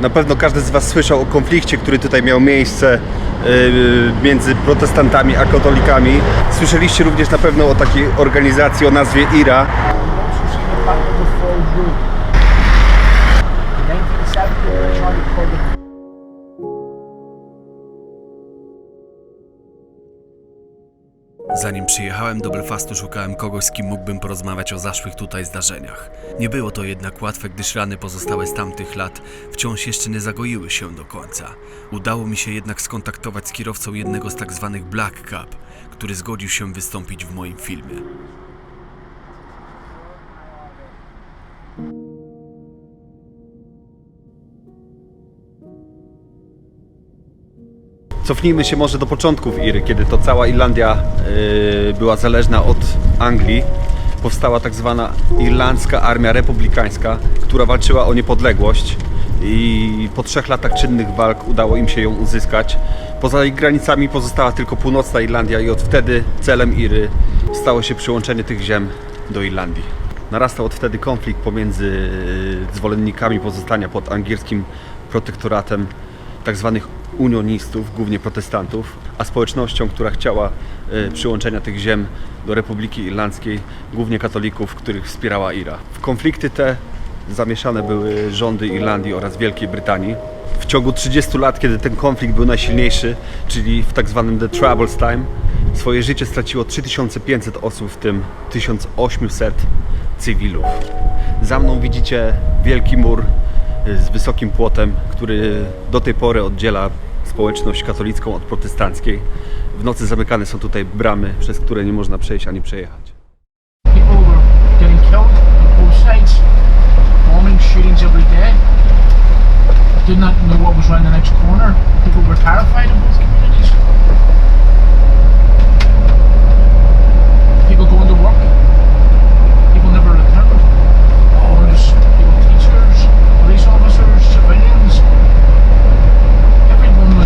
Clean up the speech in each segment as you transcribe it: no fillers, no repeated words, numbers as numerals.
Na pewno każdy z Was słyszał o konflikcie, który tutaj miał miejsce między protestantami a katolikami. Słyszeliście również na pewno o takiej organizacji o nazwie IRA. Zanim przyjechałem do Belfastu, szukałem kogoś, z kim mógłbym porozmawiać o zaszłych tutaj zdarzeniach. Nie było to jednak łatwe, gdyż rany pozostałe z tamtych lat wciąż jeszcze nie zagoiły się do końca. Udało mi się jednak skontaktować z kierowcą jednego z tak zwanych Black Cab, który zgodził się wystąpić w moim filmie. Cofnijmy się może do początków Iry, kiedy to cała Irlandia była zależna od Anglii. Powstała tak zwana Irlandzka Armia Republikańska, która walczyła o niepodległość i po 3 latach czynnych walk udało im się ją uzyskać. Poza ich granicami pozostała tylko północna Irlandia i od wtedy celem Iry stało się przyłączenie tych ziem do Irlandii. Narastał od wtedy konflikt pomiędzy zwolennikami pozostania pod angielskim protektoratem tak zwanych unionistów, głównie protestantów, a społecznością, która chciała przyłączenia tych ziem do Republiki Irlandzkiej, głównie katolików, których wspierała IRA. W konflikty te zamieszane były rządy Irlandii oraz Wielkiej Brytanii. W ciągu 30 lat, kiedy ten konflikt był najsilniejszy, czyli w tak zwanym The Troubles Time, swoje życie straciło 3500 osób, w tym 1800 cywilów. Za mną widzicie wielki mur z wysokim płotem, który do tej pory oddziela społeczność katolicką od protestanckiej. W nocy zamykane są tutaj bramy, przez które nie można przejść ani przejechać. People were getting killed on both sides, bombing, shootings every day. Did not know what was around the next corner. People were terrified in both communities. People going to work. People never returned. Orders, people, teachers, police officers, civilians. Everyone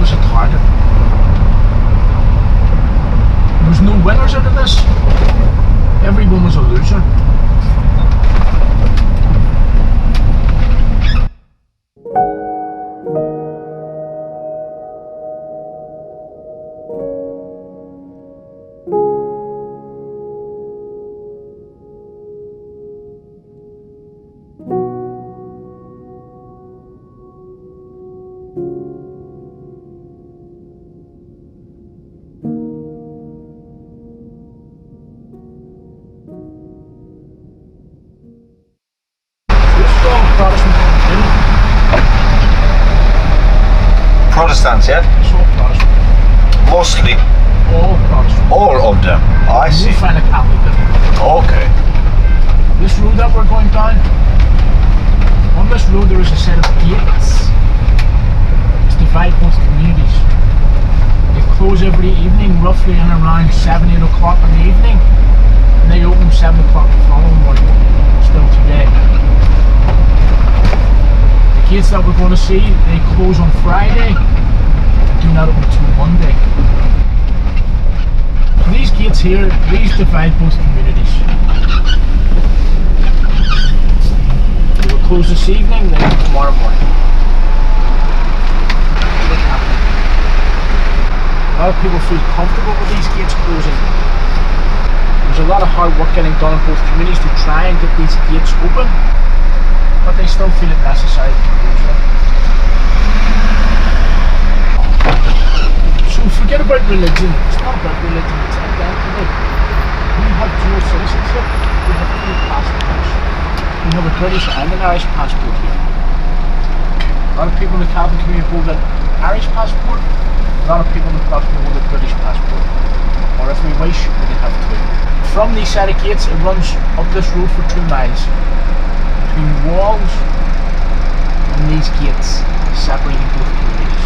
was a target. There was no winners out of this. Everyone was a loser. Protestants, yeah? Mostly. All Protestant. All of them. I see. You find a Catholic different. Okay. This road that we're going down, on this road there is a set of gates. It's divide both communities. They close every evening, roughly in around 7, 8 o'clock in the evening, and they open 7 o'clock the following morning, still today. The gates that we're going to see, they close on Friday, do not open until Monday. So these gates here, these divide both communities. They will close this evening, then tomorrow morning. A lot of people feel comfortable with these gates closing. There's a lot of hard work getting done in both communities to try and get these gates open, but they still feel it necessary to close them. So forget about religion. It's not about religion, it's identity. We have dual citizenship, we have 2 passports. We have a British and an Irish passport here. A lot of people in the Catholic community hold an Irish passport. A lot of people in the Protestant hold a British passport. Or if we wish, we can have 2. From these set of gates, it runs up this road for 2 miles. Between walls and these gates separating both communities.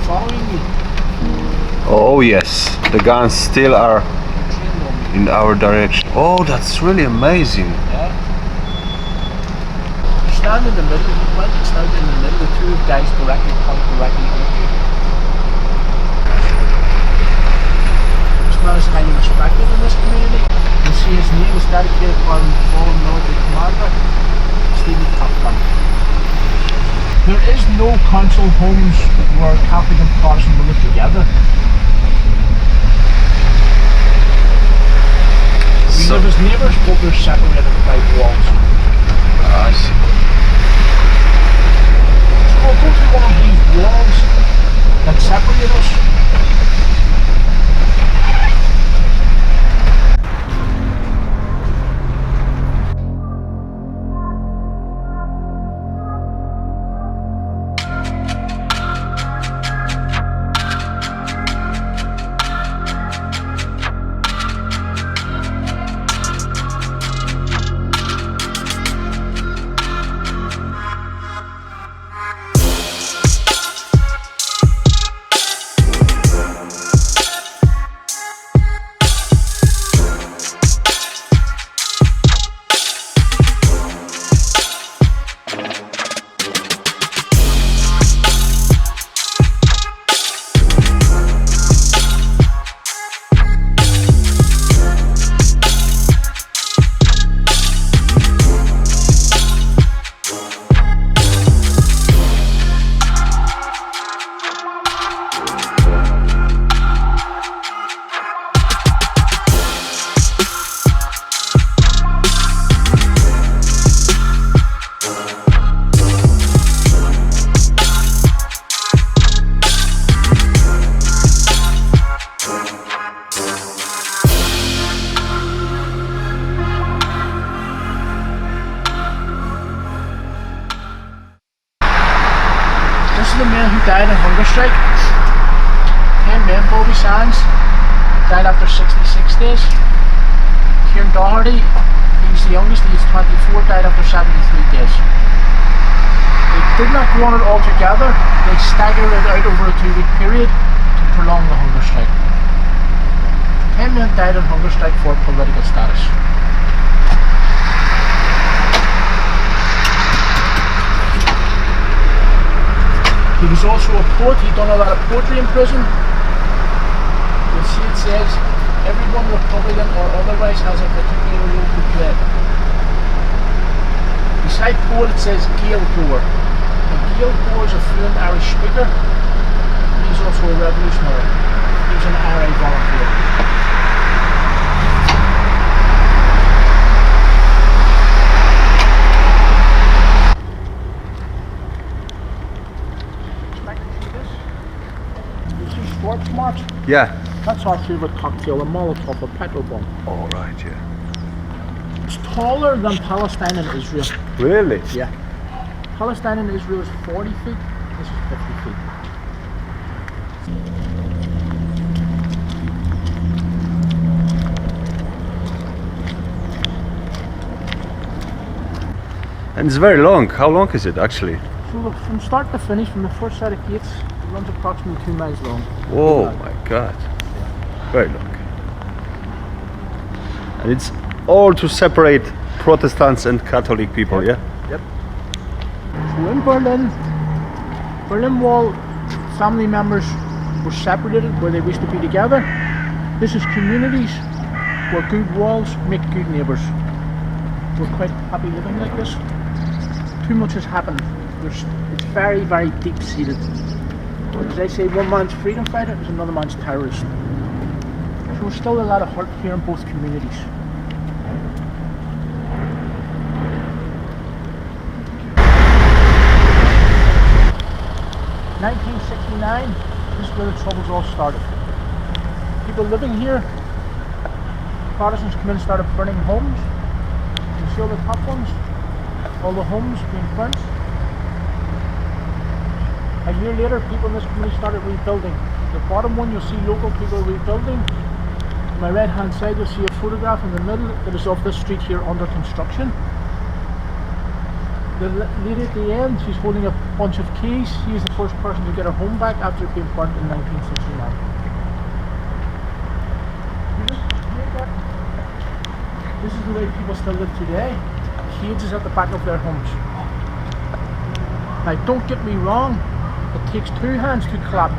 following you. Oh yes, the guns still are Trained on me. in our direction. Oh, that's really amazing. Yeah. You stand in the middle, you went and stand in the middle, the two guys directly point directly at you. This man is highly respected in this community. You see his name is dedicated to our fallen military commander, Stephen Tupman. There is no council homes where Catholic and Protestant will live together. We So- live as neighbours, but we're separated by walls. I see. So we'll go through one of these walls that separate us. This is the man who died in hunger strike. 10 men, Bobby Sands, died after 66 days. Kieran Doherty, he was the youngest, he was 24, died after 73 days. They did not go on it all together, they staggered it out over a 2-week period to prolong the hunger strike. 10 men died in hunger strike for political status. He was also a poet, he'd done a lot of poetry in prison. You'll see it says, everyone Republican or otherwise has a particular role to play. Beside poet it says Gael Goer. And Gael Goer is a fluent Irish speaker. He's also a revolutionary. He was an IRA volunteer. Schwarzmarkt, Yeah. that's our favourite cocktail, a Molotov, a petrol bomb. All right. Yeah. It's taller than Palestine and Israel. Really? Yeah. Palestine and Israel is 40 feet, this is 50 feet. And it's very long. How long is it actually? So look, from start to finish, from the first set of gates, it runs approximately 2 miles long. Whoa, my God. Very long. And it's all to separate Protestants and Catholic people, yeah? Yep. So in Berlin, Berlin Wall family members were separated where they wished to be together. This is communities where good walls make good neighbours. We're quite happy living like this. Too much has happened. It's very, very deep seated. As they say, one man's freedom fighter is another man's terrorist. So there's still a lot of hurt here in both communities. In 1969, this is where the troubles all started. People living here, Protestants come in and started burning homes. You see all the top ones? All the homes being burnt. A year later, people in this community started rebuilding. The bottom one, you'll see local people rebuilding. On my right hand side, you'll see a photograph in the middle that is of this street here under construction. The lady at the end, she's holding a bunch of keys. She is the first person to get her home back after it being burnt in 1969. This is the way people still live today. Cages at the back of their homes. Now don't get me wrong, it takes two hands to clap.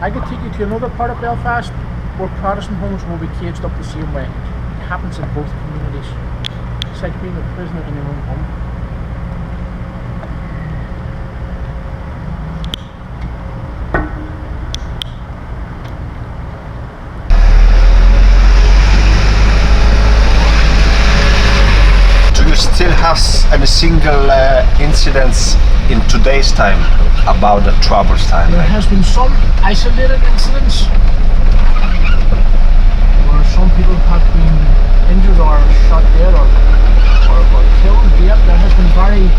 I could take you to another part of Belfast where Protestant homes will be caged up the same way. It happens in both communities. It's like being a prisoner in your own home. Do you still have any single incidents in today's time about the troubles time? There has been some isolated incidents where some people have been injured or shot dead or killed. Yep, there has been very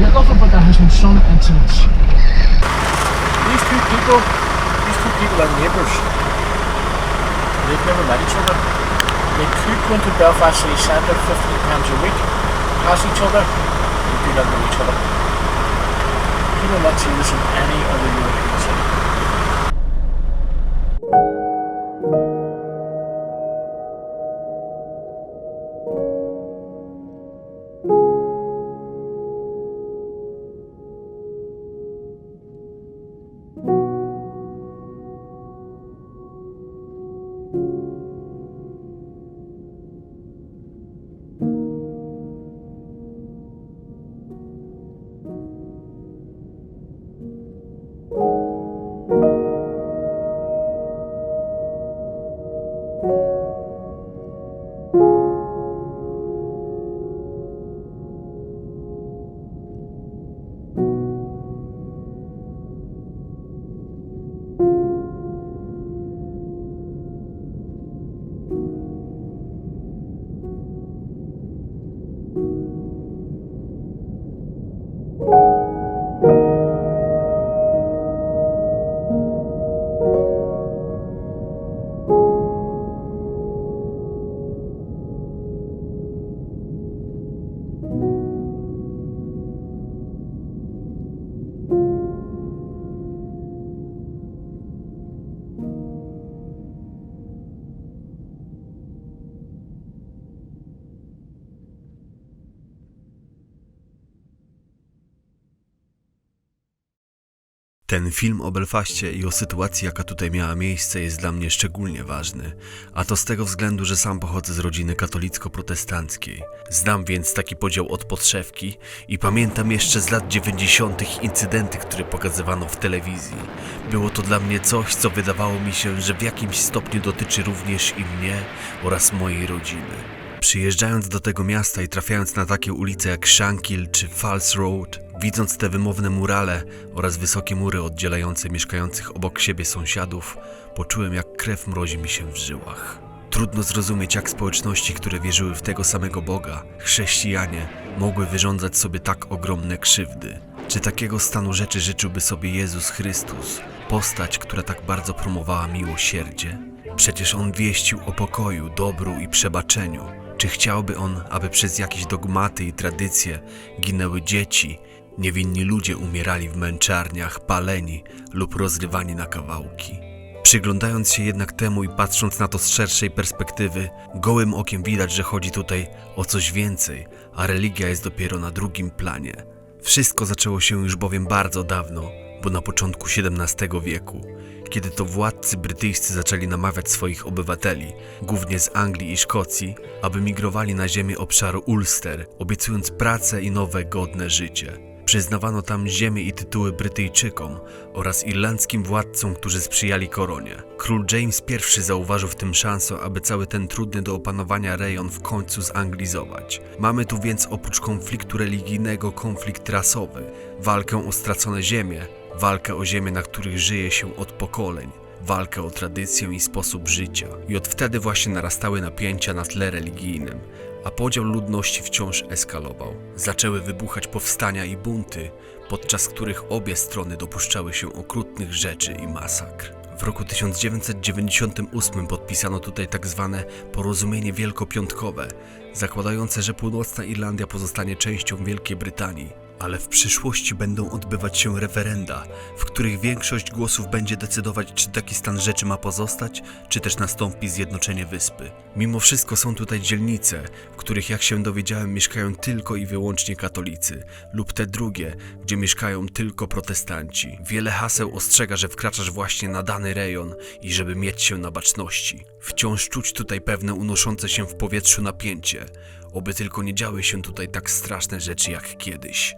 little of it, but there has been some incidents. These two people are neighbours. They've never met each other. They could go into Belfast City Centre 15 times a week, pass each other, they do not know each other. You will not see this in any other European city. Ten film o Belfaście i o sytuacji, jaka tutaj miała miejsce, jest dla mnie szczególnie ważny, a to z tego względu, że sam pochodzę z rodziny katolicko-protestanckiej. Znam więc taki podział od podszewki i pamiętam jeszcze z lat 90. incydenty, które pokazywano w telewizji. Było to dla mnie coś, co wydawało mi się, że w jakimś stopniu dotyczy również i mnie oraz mojej rodziny. Przyjeżdżając do tego miasta i trafiając na takie ulice jak Shankill czy Falls Road, widząc te wymowne murale oraz wysokie mury oddzielające mieszkających obok siebie sąsiadów, poczułem, jak krew mrozi mi się w żyłach. Trudno zrozumieć, jak społeczności, które wierzyły w tego samego Boga, chrześcijanie, mogły wyrządzać sobie tak ogromne krzywdy. Czy takiego stanu rzeczy życzyłby sobie Jezus Chrystus, postać, która tak bardzo promowała miłosierdzie? Przecież On wieścił o pokoju, dobru i przebaczeniu. Czy chciałby On, aby przez jakieś dogmaty i tradycje ginęły dzieci, niewinni ludzie umierali w męczarniach, paleni lub rozrywani na kawałki? Przyglądając się jednak temu i patrząc na to z szerszej perspektywy, gołym okiem widać, że chodzi tutaj o coś więcej, a religia jest dopiero na drugim planie. Wszystko zaczęło się już bowiem bardzo dawno, bo na początku XVII wieku, kiedy to władcy brytyjscy zaczęli namawiać swoich obywateli, głównie z Anglii i Szkocji, aby migrowali na ziemię obszaru Ulster, obiecując pracę i nowe, godne życie. Przyznawano tam ziemię i tytuły Brytyjczykom oraz irlandzkim władcom, którzy sprzyjali koronie. Król James I zauważył w tym szansę, aby cały ten trudny do opanowania rejon w końcu zanglizować. Mamy tu więc oprócz konfliktu religijnego konflikt rasowy, walkę o stracone ziemie, walkę o ziemię, na których żyje się od pokoleń, walkę o tradycję i sposób życia. I od wtedy właśnie narastały napięcia na tle religijnym, a podział ludności wciąż eskalował. Zaczęły wybuchać powstania i bunty, podczas których obie strony dopuszczały się okrutnych rzeczy i masakr. W roku 1998 podpisano tutaj tak zwane porozumienie wielkopiątkowe, zakładające, że Północna Irlandia pozostanie częścią Wielkiej Brytanii. Ale w przyszłości będą odbywać się referenda, w których większość głosów będzie decydować, czy taki stan rzeczy ma pozostać, czy też nastąpi zjednoczenie wyspy. Mimo wszystko są tutaj dzielnice, w których, jak się dowiedziałem, mieszkają tylko i wyłącznie katolicy, lub te drugie, gdzie mieszkają tylko protestanci. Wiele haseł ostrzega, że wkraczasz właśnie na dany rejon i żeby mieć się na baczności. Wciąż czuć tutaj pewne unoszące się w powietrzu napięcie, oby tylko nie działy się tutaj tak straszne rzeczy jak kiedyś.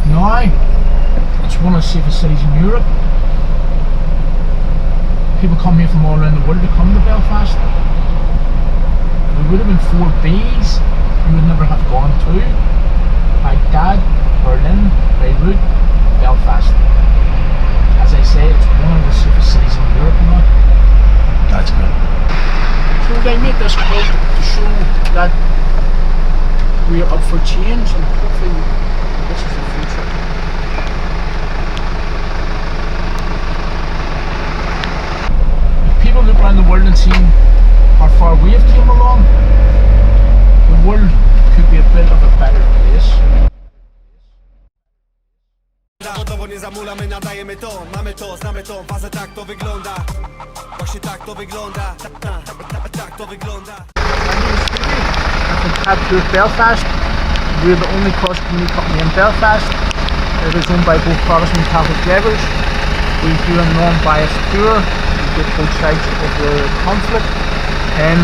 Now, it's one of the safest cities in Europe. People come here from all around the world to come to Belfast. There would have been 4 Bs you would never have gone to. Baghdad, Berlin, Beirut, Belfast. As I say, it's one of the safest cities in Europe now. That's good. So they made this quote to show that we are up for change and hopefully this is the future. If people look around the world and see how far we have came along, the world could be a bit of a better place. Gotowo nie zamulamy, nadajemy to, mamy to, znamy to, fazę, tak to wygląda. Właśnie tak to wygląda, tak to wygląda. From Capture Belfast, we're the only cross-community company in Belfast. It is owned by both Protestant and Catholic drivers. We do a non-biased tour. We get both sides of the conflict. And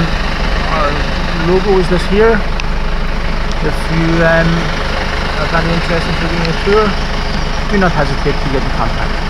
our logo is this here. If you have any interest in taking a tour, do not hesitate to get in contact.